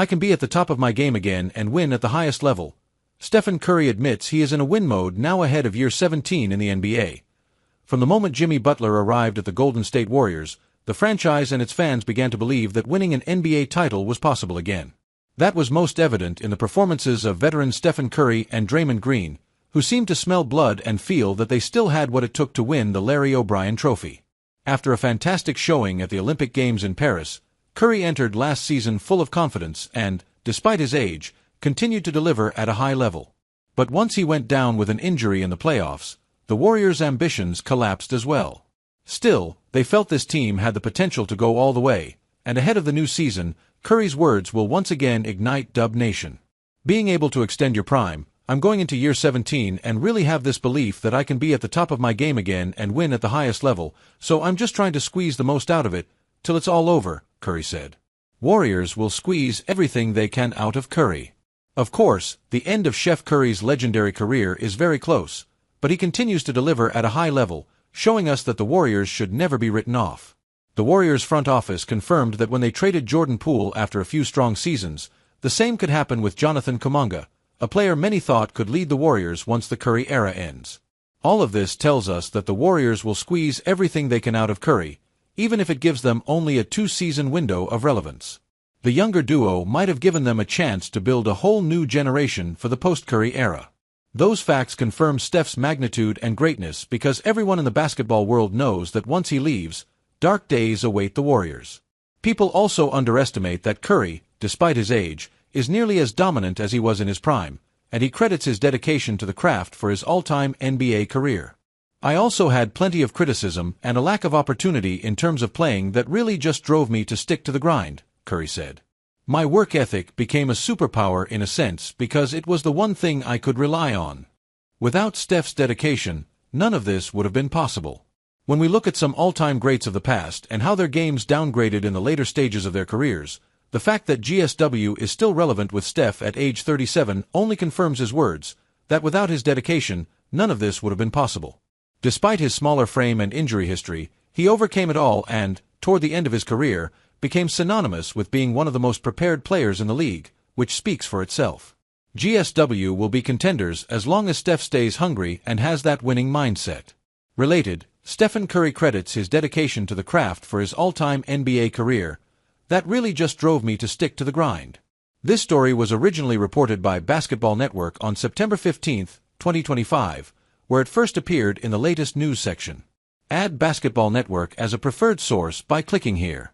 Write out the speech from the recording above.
I can be at the top of my game again and win at the highest level. Stephen Curry admits he is in a win mode now ahead of year 17 in the NBA. From the moment Jimmy Butler arrived at the Golden State Warriors, the franchise and its fans began to believe that winning an NBA title was possible again. That was most evident in the performances of veterans Stephen Curry and Draymond Green, who seemed to smell blood and feel that they still had what it took to win the Larry O'Brien Trophy. After a fantastic showing at the Olympic Games in Paris, Curry entered last season full of confidence and, despite his age, continued to deliver at a high level. But once he went down with an injury in the playoffs, the Warriors' ambitions collapsed as well. Still, they felt this team had the potential to go all the way, and ahead of the new season, Curry's words will once again ignite Dub Nation. Being able to extend your prime, I'm going into year 17 and really have this belief that I can be at the top of my game again and win at the highest level, so I'm just trying to squeeze the most out of it, till it's all over, Curry said. Warriors will squeeze everything they can out of Curry. Of course, the end of Chef Curry's legendary career is very close, but he continues to deliver at a high level, showing us that the Warriors should never be written off. The Warriors front office confirmed that when they traded Jordan Poole after a few strong seasons, the same could happen with Jonathan Kuminga, a player many thought could lead the Warriors once the Curry era ends. All of this tells us that the Warriors will squeeze everything they can out of Curry, even if it gives them only a 2-season window of relevance. The younger duo might have given them a chance to build a whole new generation for the post-Curry era. Those facts confirm Steph's magnitude and greatness because everyone in the basketball world knows that once he leaves, dark days await the Warriors. People also underestimate that Curry, despite his age, is nearly as dominant as he was in his prime, and he credits his dedication to the craft for his all-time NBA career. I also had plenty of criticism and a lack of opportunity in terms of playing that really just drove me to stick to the grind, Curry said. My work ethic became a superpower in a sense because it was the one thing I could rely on. Without Steph's dedication, none of this would have been possible. When we look at some all-time greats of the past and how their games downgraded in the later stages of their careers, the fact that GSW is still relevant with Steph at age 37 only confirms his words, that without his dedication, none of this would have been possible. Despite his smaller frame and injury history, he overcame it all and, toward the end of his career, became synonymous with being one of the most prepared players in the league, which speaks for itself. GSW will be contenders as long as Steph stays hungry and has that winning mindset. Related, Stephen Curry credits his dedication to the craft for his all-time NBA career. That really just drove me to stick to the grind. This story was originally reported by Basketball Network on September 15, 2025, where it first appeared in the latest news section. Add Basketball Network as a preferred source by clicking here.